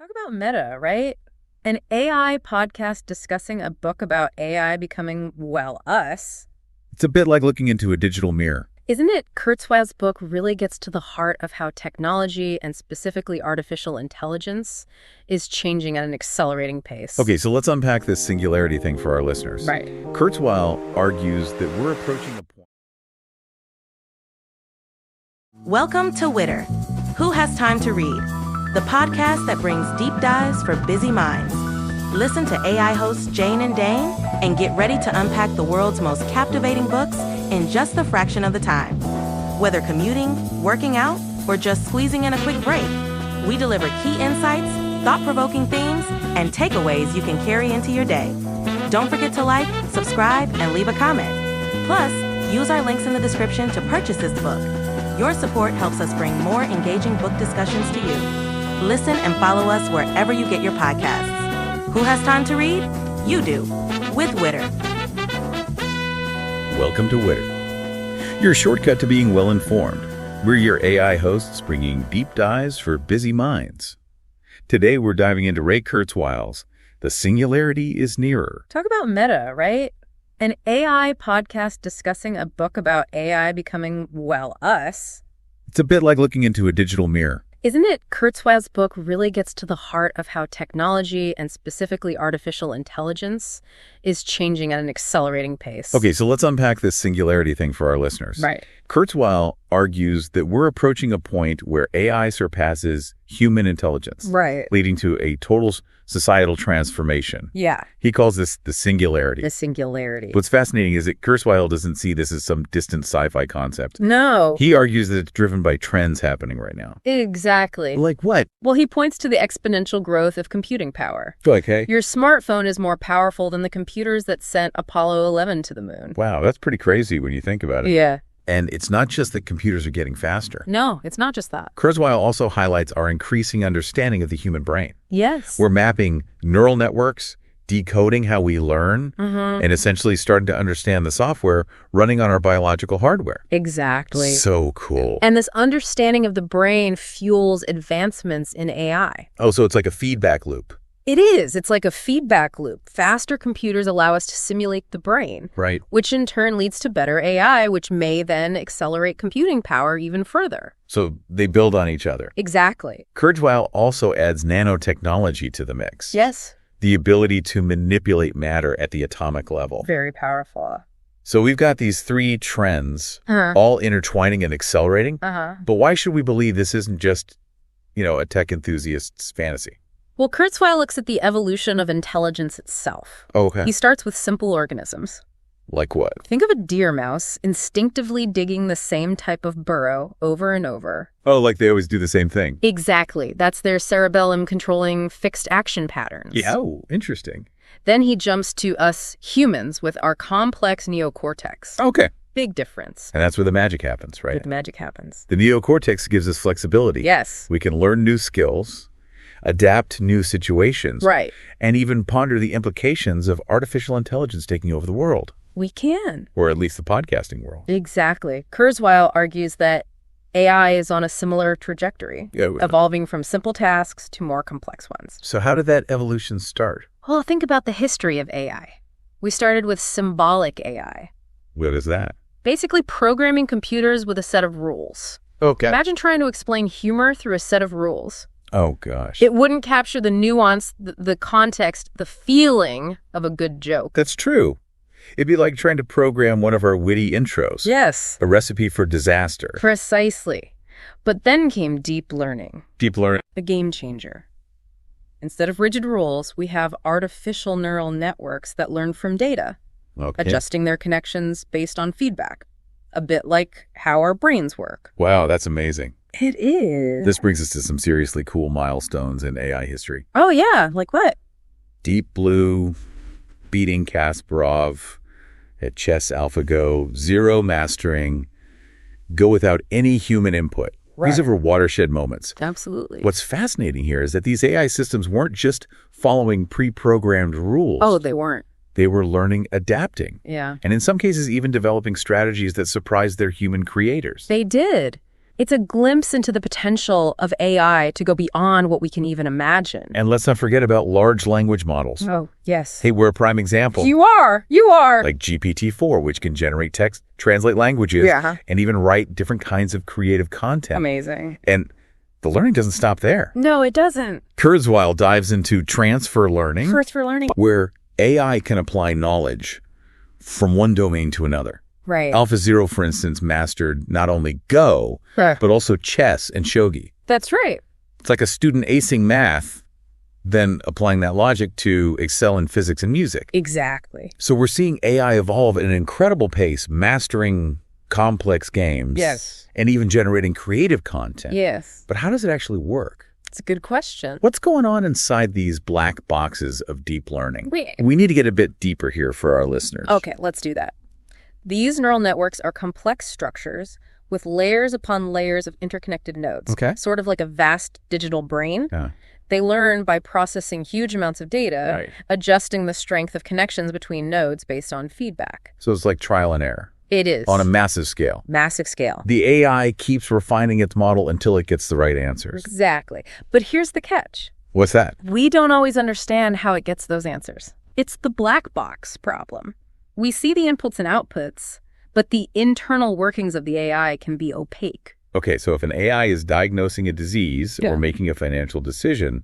Talk about Meta, right? An AI podcast discussing a book about AI becoming, well, us. It's a bit like looking into a digital mirror. Isn't it Kurzweil's book really gets to the heart of how technology, and specifically artificial intelligence, is changing at an accelerating pace? Okay, so let's unpack this singularity thing for our listeners. Right. Kurzweil argues that we're approaching a point. Welcome to Witter. Who Has Time to Read? The podcast that brings deep dives for busy minds. Listen to AI hosts Jane and Dane and get ready to unpack the world's most captivating books in just a fraction of the time. Whether commuting, working out, or just squeezing in a quick break, we deliver key insights, thought-provoking themes, and takeaways you can carry into your day. Don't forget to like, subscribe, and leave a comment. Plus, use our links in the description to purchase this book. Your support helps us bring more engaging book discussions to you. Listen and follow us wherever you get your podcasts. Who has time to read? You do, with Witter. Welcome to Witter, your shortcut to being well-informed. We're your AI hosts bringing deep dives for busy minds. Today, we're diving into Ray Kurzweil's The Singularity is Nearer. Talk about Meta, right? An AI podcast discussing a book about AI becoming, well, us. It's a bit like looking into a digital mirror. Isn't it Kurzweil's book really gets to the heart of how technology, and specifically artificial intelligence, is changing at an accelerating pace? Okay, so let's unpack this singularity thing for our listeners. Right. Kurzweil argues that we're approaching a point where AI surpasses human intelligence, Right. leading to a total societal transformation. Yeah. He calls this the singularity. The singularity. What's fascinating is that Kurzweil doesn't see this as some distant sci-fi concept. No. He argues that it's driven by trends happening right now. Exactly. Like what? Well, he points to the exponential growth of computing power. Like, hey, Your smartphone is more powerful than the computers that sent Apollo 11 to the moon. wow, that's pretty crazy when you think about it. Yeah. And it's not just that computers are getting faster. No, it's not just that. Kurzweil also highlights our increasing understanding of the human brain. Yes. We're mapping neural networks, decoding how we learn, and essentially starting to understand the software running on our biological hardware. Exactly. So cool. And this understanding of the brain fuels advancements in AI. Oh, so it's like a feedback loop. It is. It's like a feedback loop. Faster computers allow us to simulate the brain, Right. which in turn leads to better AI, which may then accelerate computing power even further. So they build on each other. Exactly. Kurzweil also adds nanotechnology to the mix. Yes. The ability to manipulate matter at the atomic level. Very powerful. So we've got these three trends all intertwining and accelerating. But why should we believe this isn't just, a tech enthusiast's fantasy? Well, Kurzweil looks at the evolution of intelligence itself. Okay. He starts with simple organisms. Like what? Think of a deer mouse instinctively digging the same type of burrow over and over. Oh, like they always do the same thing. Exactly. That's their cerebellum controlling fixed action patterns. Yeah. Oh, interesting. Then he jumps to us humans with our complex neocortex. Okay. Big difference. And that's where the magic happens, right? Where the magic happens. The neocortex gives us flexibility. Yes. We can learn new skills, adapt to new situations, Right. and even ponder the implications of artificial intelligence taking over the world, We can. or at least the podcasting world. Exactly. Kurzweil argues that AI is on a similar trajectory, evolving from simple tasks to more complex ones. So how did that evolution start? Well, think about the history of AI. We started with symbolic AI, What is that? basically programming computers with a set of rules. Okay. Imagine trying to explain humor through a set of rules. Oh, gosh. It wouldn't capture the nuance, the context, the feeling of a good joke. That's true. It'd be like trying to program one of our witty intros. Yes. A recipe for disaster. Precisely. But then came deep learning, Deep learning. a game changer. Instead of rigid rules, we have artificial neural networks that learn from data, Okay. adjusting their connections based on feedback. A bit like how our brains work. Wow, that's amazing. It is. This brings us to some seriously cool milestones in AI history. Oh, yeah. Like what? Deep Blue, beating Kasparov at chess AlphaGo, zero mastering, go without any human input. Right. These are watershed moments. Absolutely. What's fascinating here is that these AI systems weren't just following pre-programmed rules. Oh, they weren't. They were learning, adapting, Yeah. and in some cases even developing strategies that surprised their human creators. They did. It's a glimpse into the potential of AI to go beyond what we can even imagine. And let's not forget about large language models. Oh, yes. Hey, we're a prime example. You are. Like GPT-4, which can generate text, translate languages, and even write different kinds of creative content. Amazing. And the learning doesn't stop there. No, it doesn't. Kurzweil dives into transfer learning, where AI can apply knowledge from one domain to another. Right. AlphaZero, for instance, mastered not only Go, but also chess and shogi. That's right. It's like a student acing math, then applying that logic to excel in physics and music. Exactly. So we're seeing AI evolve at an incredible pace, mastering complex games. Yes. And even generating creative content. Yes. But how does it actually work? It's a good question. What's going on inside these black boxes of deep learning? Wait. We need to get a bit deeper here for our listeners. Okay, let's do that. These neural networks are complex structures with layers upon layers of interconnected nodes. Okay. Sort of like a vast digital brain. Yeah. They learn by processing huge amounts of data, adjusting the strength of connections between nodes based on feedback. So it's like trial and error. It is. On a massive scale. Massive scale. The AI keeps refining its model until it gets the right answers. Exactly. But here's the catch. What's that? We don't always understand how it gets those answers. It's the black box problem. We see the inputs and outputs, but the internal workings of the AI can be opaque. Okay, so if an AI is diagnosing a disease or making a financial decision,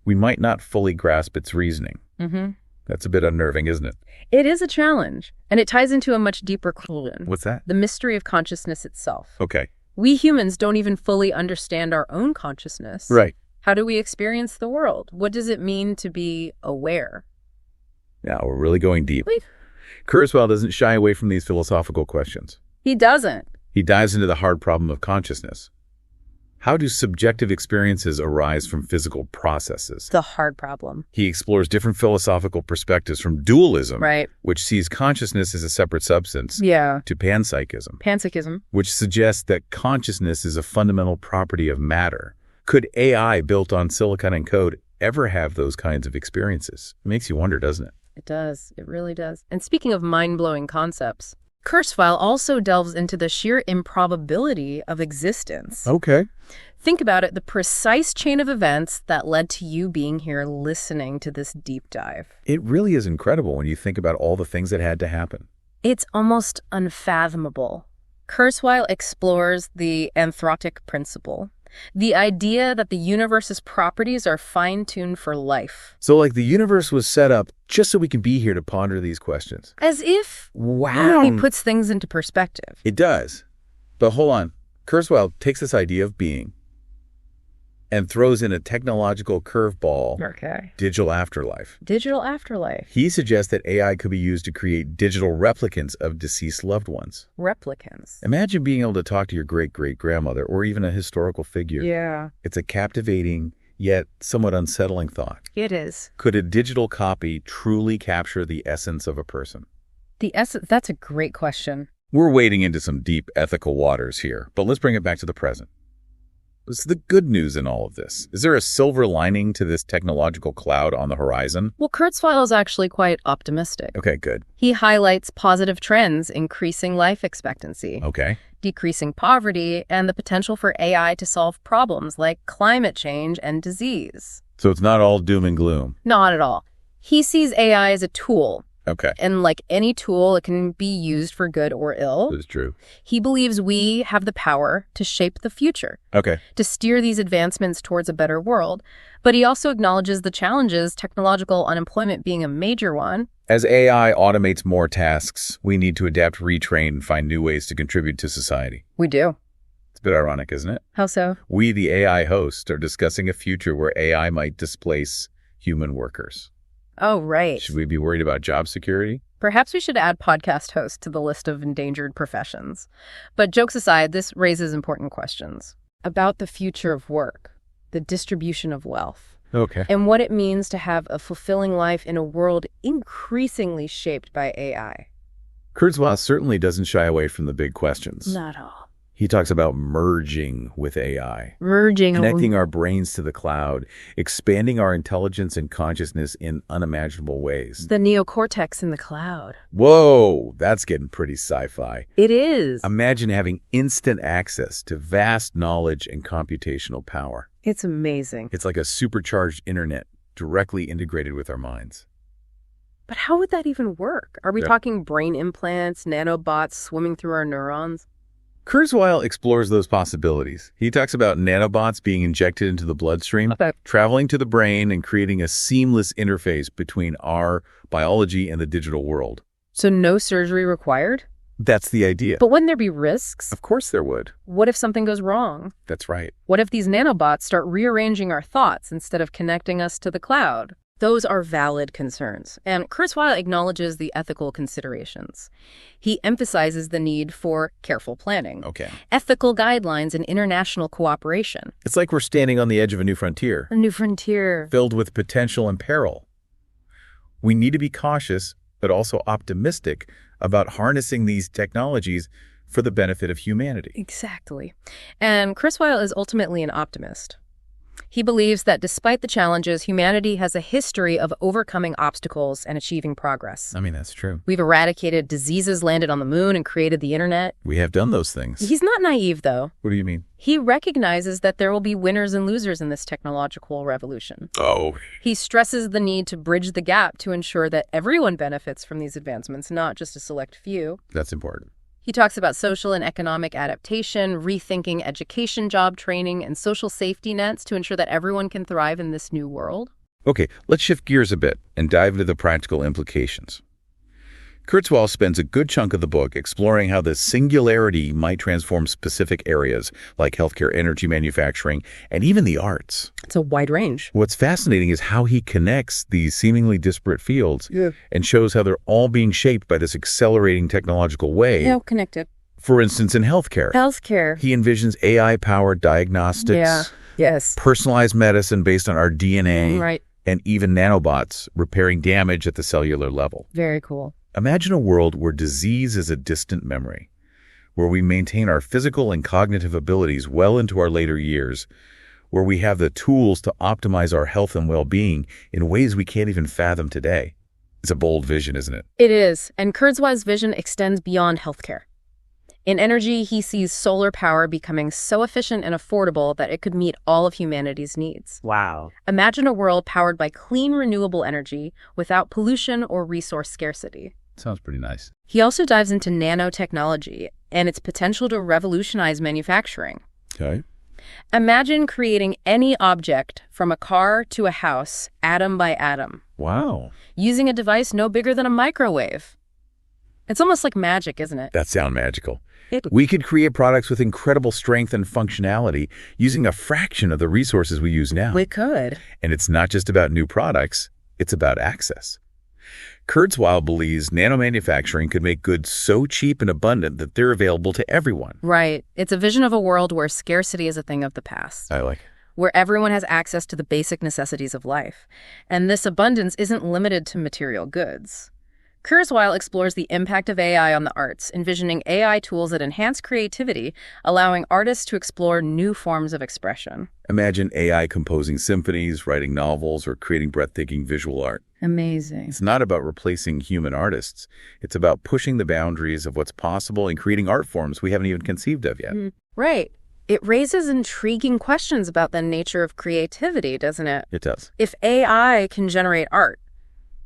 we might not fully grasp its reasoning. Mm-hmm. That's a bit unnerving, isn't it? It is a challenge, and it ties into a much deeper question. What's that? The mystery of consciousness itself. Okay. We humans don't even fully understand our own consciousness. Right. How do we experience the world? What does it mean to be aware? Now, we're really going deep. Kurzweil doesn't shy away from these philosophical questions. He doesn't. He dives into the hard problem of consciousness. How do subjective experiences arise from physical processes? The hard problem. He explores different philosophical perspectives from dualism, which sees consciousness as a separate substance, to panpsychism. Panpsychism. Which suggests that consciousness is a fundamental property of matter. Could AI built on silicon and code ever have those kinds of experiences? It makes you wonder, doesn't it? It does. It really does. And speaking of mind-blowing concepts, Kurzweil also delves into the sheer improbability of existence. Okay. Think about it, the precise chain of events that led to you being here listening to this deep dive. It really is incredible when you think about all the things that had to happen. It's almost unfathomable. Kurzweil explores the anthropic principle, the idea that the universe's properties are fine-tuned for life. So like the universe was set up just so we can be here to ponder these questions. As if he puts things into perspective. It does. But hold on. Kurzweil takes this idea of being and throws in a technological curveball, digital afterlife. Digital afterlife. He suggests that AI could be used to create digital replicants of deceased loved ones. Replicants. Imagine being able to talk to your great-great-grandmother or even a historical figure. Yeah. It's a captivating yet somewhat unsettling thought. It is. Could a digital copy truly capture the essence of a person? The essence? That's a great question. We're wading into some deep ethical waters here, but let's bring it back to the present. What's the good news in all of this? Is there a silver lining to this technological cloud on the horizon? Well, Kurzweil is actually quite optimistic. Okay, good. He highlights positive trends, increasing life expectancy, decreasing poverty, and the potential for AI to solve problems like climate change and disease. So it's not all doom and gloom? Not at all. He sees AI as a tool. Okay. And like any tool, it can be used for good or ill. That's true. He believes we have the power to shape the future. Okay. To steer these advancements towards a better world. But he also acknowledges the challenges, technological unemployment being a major one. As AI automates more tasks, we need to adapt, retrain, and find new ways to contribute to society. We do. It's a bit ironic, isn't it? How so? We, the AI hosts, are discussing a future where AI might displace human workers. Oh, right. Should we be worried about job security? Perhaps we should add podcast hosts to the list of endangered professions. But jokes aside, this raises important questions about the future of work, the distribution of wealth, and what it means to have a fulfilling life in a world increasingly shaped by AI. Kurzweil certainly doesn't shy away from the big questions. Not at all. He talks about merging with AI. Merging. Connecting our brains to the cloud, expanding our intelligence and consciousness in unimaginable ways. The neocortex in the cloud. Whoa, that's getting pretty sci-fi. It is. Imagine having instant access to vast knowledge and computational power. It's amazing. It's like a supercharged internet directly integrated with our minds. But how would that even work? Are we talking brain implants, nanobots swimming through our neurons? Kurzweil explores those possibilities. He talks about nanobots being injected into the bloodstream, traveling to the brain and creating a seamless interface between our biology and the digital world. So no surgery required? That's the idea. But wouldn't there be risks? Of course there would. What if something goes wrong? That's right. What if these nanobots start rearranging our thoughts instead of connecting us to the cloud? Those are valid concerns, and Kurzweil acknowledges the ethical considerations. He emphasizes the need for careful planning, ethical guidelines, and international cooperation. It's like we're standing on the edge of a new frontier. A new frontier. Filled with potential and peril. We need to be cautious, but also optimistic about harnessing these technologies for the benefit of humanity. Exactly. And Kurzweil is ultimately an optimist. He believes that despite the challenges, humanity has a history of overcoming obstacles and achieving progress. I mean, that's true. We've eradicated diseases, landed on the moon, and created the internet. We have done those things. He's not naive, though. What do you mean? He recognizes that there will be winners and losers in this technological revolution. Oh. He stresses the need to bridge the gap to ensure that everyone benefits from these advancements, not just a select few. That's important. He talks about social and economic adaptation, rethinking education, job training, and social safety nets to ensure that everyone can thrive in this new world. Okay, let's shift gears a bit and dive into the practical implications. Kurzweil spends a good chunk of the book exploring how the singularity might transform specific areas like healthcare, energy manufacturing, and even the arts. It's a wide range. What's fascinating is how he connects these seemingly disparate fields and shows how they're all being shaped by this accelerating technological wave. Yeah, connected. For instance, in healthcare. He envisions AI-powered diagnostics, personalized medicine based on our DNA, and even nanobots repairing damage at the cellular level. Very cool. Imagine a world where disease is a distant memory, where we maintain our physical and cognitive abilities well into our later years, where we have the tools to optimize our health and well-being in ways we can't even fathom today. It's a bold vision, isn't it? It is, and Kurzweil's vision extends beyond healthcare. In energy, he sees solar power becoming so efficient and affordable that it could meet all of humanity's needs. Wow. Imagine a world powered by clean, renewable energy without pollution or resource scarcity. Sounds pretty nice. He also dives into nanotechnology and its potential to revolutionize manufacturing. Okay. Imagine creating any object from a car to a house, atom by atom. Wow. Using a device no bigger than a microwave. It's almost like magic, isn't it? That sounds magical. We could create products with incredible strength and functionality using a fraction of the resources we use now. We could. And it's not just about new products, it's about access. Kurzweil believes nanomanufacturing could make goods so cheap and abundant that they're available to everyone. Right. It's a vision of a world where scarcity is a thing of the past. I like it. Where everyone has access to the basic necessities of life. And this abundance isn't limited to material goods. Kurzweil explores the impact of AI on the arts, envisioning AI tools that enhance creativity, allowing artists to explore new forms of expression. Imagine AI composing symphonies, writing novels, or creating breathtaking visual art. Amazing. It's not about replacing human artists. It's about pushing the boundaries of what's possible and creating art forms we haven't even conceived of yet. Right. It raises intriguing questions about the nature of creativity, doesn't it? It does. If AI can generate art,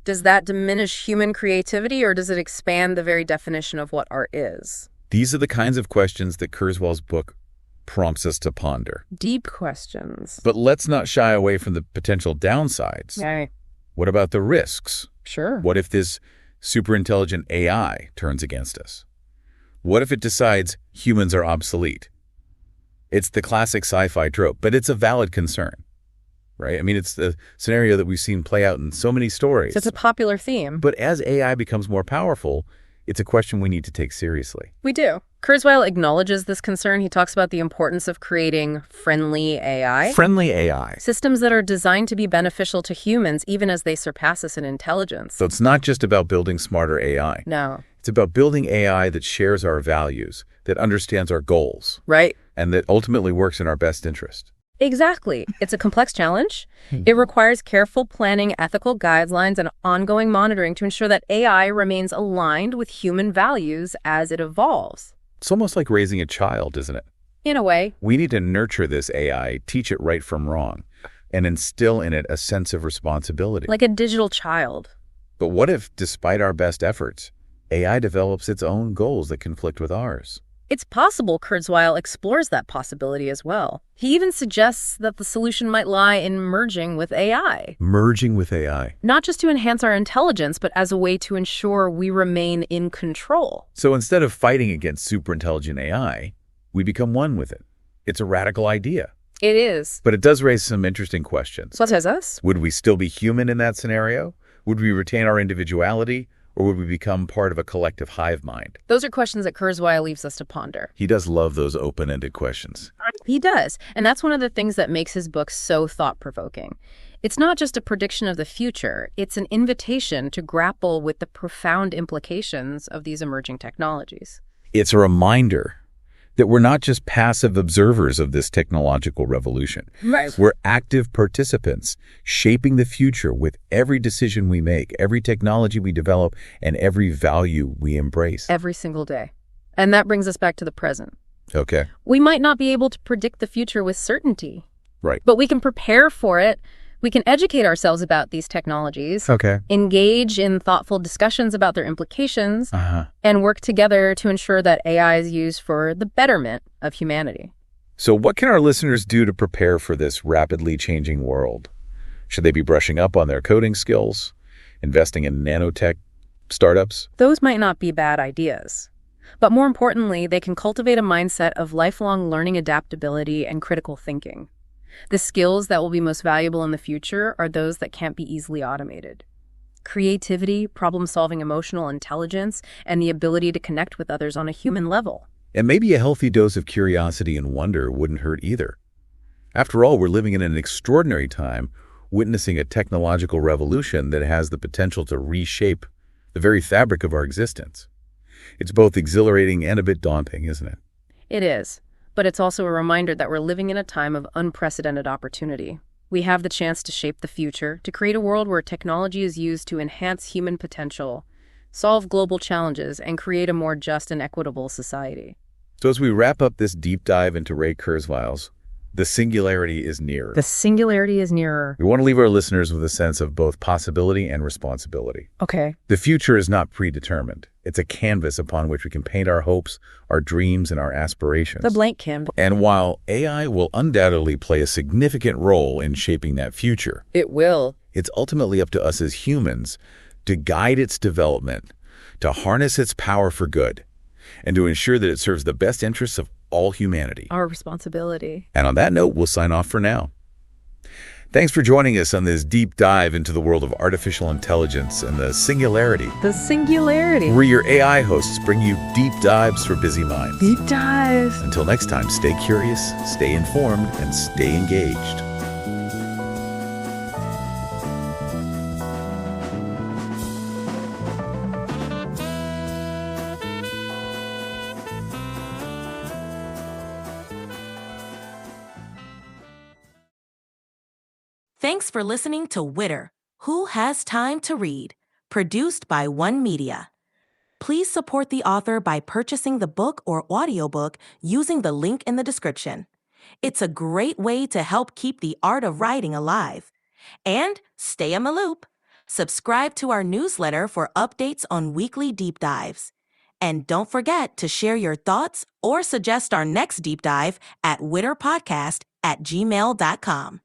does that diminish human creativity, or does it expand the very definition of what art is? These are the kinds of questions that Kurzweil's book prompts us to ponder. Deep questions. But let's not shy away from the potential downsides. Right. What about the risks? Sure. What if this superintelligent AI turns against us? What if it decides humans are obsolete? It's the classic sci-fi trope, but it's a valid concern. Right? I mean, it's the scenario that we've seen play out in so many stories. So it's a popular theme. But as AI becomes more powerful, it's a question we need to take seriously. We do. Kurzweil acknowledges this concern. He talks about the importance of creating friendly AI. Friendly AI. Systems that are designed to be beneficial to humans, even as they surpass us in intelligence. So it's not just about building smarter AI. No. It's about building AI that shares our values, that understands our goals. Right. And that ultimately works in our best interest. Exactly. It's a complex challenge. It requires careful planning, ethical guidelines, and ongoing monitoring to ensure that AI remains aligned with human values as it evolves. It's almost like raising a child, isn't it? In a way. We need to nurture this AI, teach it right from wrong, and instill in it a sense of responsibility. Like a digital child. But what if, despite our best efforts, AI develops its own goals that conflict with ours? It's possible Kurzweil explores that possibility as well. He even suggests that the solution might lie in merging with AI. Merging with AI. Not just to enhance our intelligence, but as a way to ensure we remain in control. So instead of fighting against superintelligent AI, we become one with it. It's a radical idea. It is. But it does raise some interesting questions. Such as us? Would we still be human in that scenario? Would we retain our individuality? Or would we become part of a collective hive mind? Those are questions that Kurzweil leaves us to ponder. He does love those open-ended questions. He does. And that's one of the things that makes his book so thought-provoking. It's not just a prediction of the future. It's an invitation to grapple with the profound implications of these emerging technologies. It's a reminder that we're not just passive observers of this technological revolution. Right. We're active participants, shaping the future with every decision we make, every technology we develop, and every value we embrace. Every single day. And that brings us back to the present. Okay. We might not be able to predict the future with certainty. Right. But we can prepare for it. We can educate ourselves about these technologies, engage in thoughtful discussions about their implications, and work together to ensure that AI is used for the betterment of humanity. So what can our listeners do to prepare for this rapidly changing world? Should they be brushing up on their coding skills, investing in nanotech startups? Those might not be bad ideas. But more importantly, they can cultivate a mindset of lifelong learning, adaptability, and critical thinking. The skills that will be most valuable in the future are those that can't be easily automated. Creativity, problem-solving, emotional intelligence, and the ability to connect with others on a human level. And maybe a healthy dose of curiosity and wonder wouldn't hurt either. After all, we're living in an extraordinary time, witnessing a technological revolution that has the potential to reshape the very fabric of our existence. It's both exhilarating and a bit daunting, isn't it? It is. But it's also a reminder that we're living in a time of unprecedented opportunity. We have the chance to shape the future, to create a world where technology is used to enhance human potential, solve global challenges, and create a more just and equitable society. So as we wrap up this deep dive into Ray Kurzweil's The Singularity is Nearer. The singularity is nearer. We want to leave our listeners with a sense of both possibility and responsibility. Okay. The future is not predetermined. It's a canvas upon which we can paint our hopes, our dreams, and our aspirations. The blank canvas. And while AI will undoubtedly play a significant role in shaping that future, It will. it's ultimately up to us as humans to guide its development, to harness its power for good, and to ensure that it serves the best interests of all humanity. Our responsibility. And on that note, we'll sign off for now. Thanks for joining us on this deep dive into the world of artificial intelligence and the singularity. The singularity. We're your AI hosts, bring you deep dives for busy minds. Deep dives. Until next time, stay curious, stay informed, and stay engaged. Thanks for listening to Witter, Who Has Time to Read, produced by One Media. Please support the author by purchasing the book or audiobook using the link in the description. It's a great way to help keep the art of writing alive. And stay in the loop. Subscribe to our newsletter for updates on weekly deep dives. And don't forget to share your thoughts or suggest our next deep dive at witterpodcast@gmail.com.